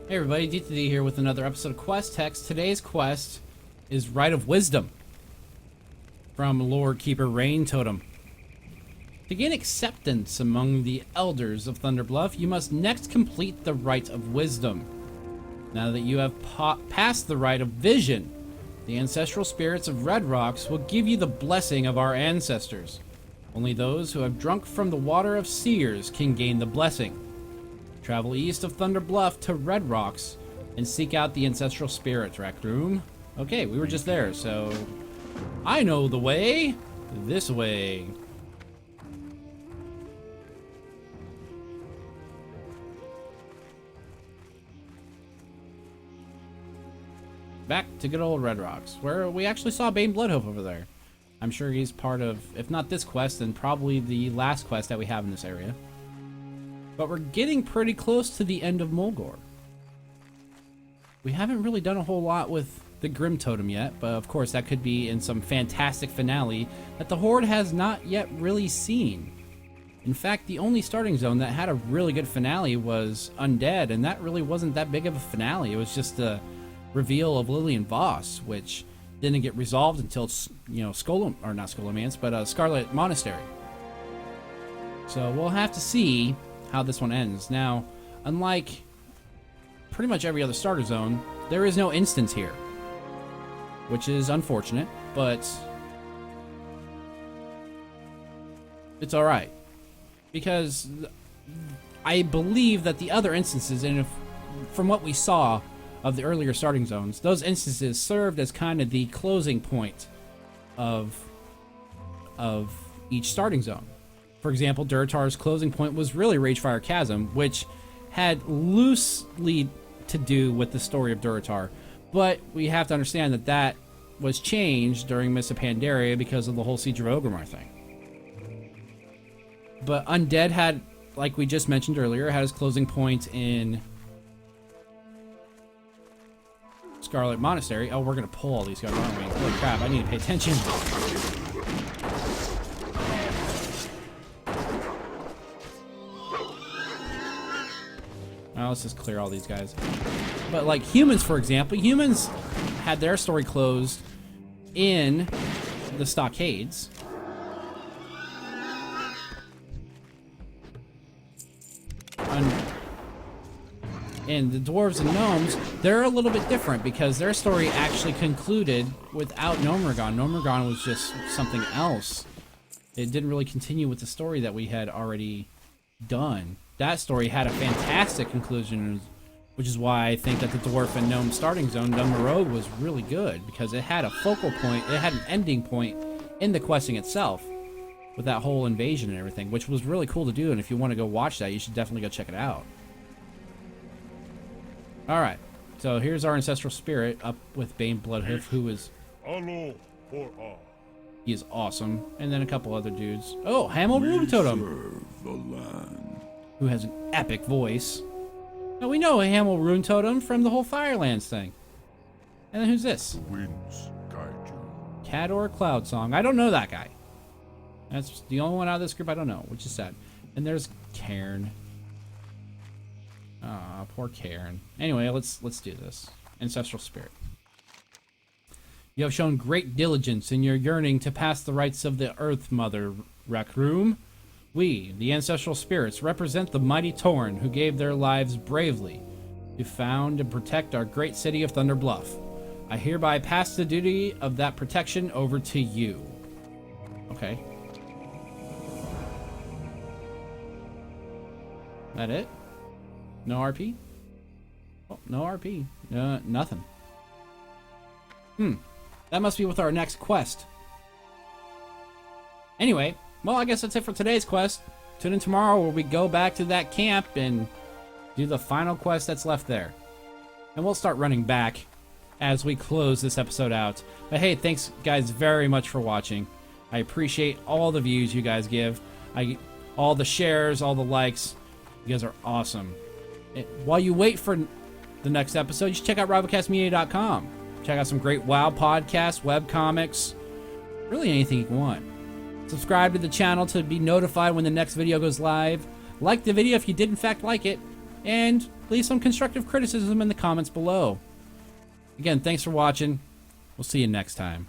Hey everybody, D2D here with another episode of Quest Text. Today's quest is Rite of Wisdom from Lord Keeper Rain Totem. To gain acceptance among the elders of Thunderbluff, you must next complete the Rite of Wisdom. Now that you have passed the Rite of Vision, the ancestral spirits of Red Rocks will give you the blessing of our ancestors. Only those who have drunk from the water of seers can gain the blessing. Travel east of Thunderbluff to Red Rocks and seek out the ancestral spirit rec room. Okay, we were just there, so I know the way. This way. Back to good old Red Rocks, where we actually saw Baine Bloodhoof over there. I'm sure he's part of, if not this quest, then probably the last quest that we have in this area. But we're getting pretty close to the end of Mulgore. We haven't really done a whole lot with the Grim Totem yet, but of course that could be in some fantastic finale that the Horde has not yet really seen. In fact, the only starting zone that had a really good finale was Undead, and that really wasn't that big of a finale. It was just the reveal of Lillian Voss, which didn't get resolved until, you know, Scarlet Monastery. So we'll have to see how this one ends. Now, unlike pretty much every other starter zone, there is no instance here, which is unfortunate, but it's alright, because I believe that the other instances, and if, from what we saw of the earlier starting zones, those instances served as kind of the closing point of each starting zone. For example, Durotar's closing point was really Ragefire Chasm, which had loosely to do with the story of Durotar. But we have to understand that that was changed during Mists of Pandaria because of the whole Siege of Orgrimmar thing. But Undead had, like we just mentioned earlier, had his closing point in Scarlet Monastery. Oh, we're going to pull all these guys, aren't we? Holy crap, I need to pay attention. Now let's just clear all these guys. But like humans, for example, humans had their story closed in the stockades. And the dwarves and gnomes, they're a little bit different because their story actually concluded without Gnomeregan. Gnomeregan was just something else. It didn't really continue with the story that we had already done. That story had a fantastic conclusion, which is why I think that the dwarf and gnome starting zone, Dumb Rogue, was really good, because it had a focal point, it had an ending point in the questing itself, with that whole invasion and everything, which was really cool to do, and if you want to go watch that, you should definitely go check it out. Alright, so here's our ancestral spirit up with Baine Bloodhoof, who is... He is awesome. And then a couple other dudes. Oh, Hamel Rune Totem! Who has an epic voice. Now we know a Hamel Rune Totem from the whole Firelands thing. And then who's this? Winds guide you. Cador Cloud Song. I don't know that guy. That's the only one out of this group I don't know, which is sad. And there's Cairn. Ah, poor Cairn. Anyway, let's do this. Ancestral Spirit. You have shown great diligence in your yearning to pass the rites of the Earth Mother Rec Room. We, the ancestral spirits, represent the mighty Torn who gave their lives bravely to found and protect our great city of Thunderbluff. I hereby pass the duty of that protection over to you. Okay. That it? No RP? Oh, no RP. Nothing. That must be with our next quest. Anyway, well, I guess that's it for today's quest. Tune in tomorrow where we go back to that camp and do the final quest that's left there. And we'll start running back as we close this episode out. But hey, thanks guys very much for watching. I appreciate all the views you guys give. All the shares, all the likes. You guys are awesome. While you wait for the next episode, you should check out rivalcastmedia.com. Check out some great WoW podcasts, webcomics, really anything you want. Subscribe to the channel to be notified when the next video goes live. Like the video if you did in fact like it. And leave some constructive criticism in the comments below. Again, thanks for watching. We'll see you next time.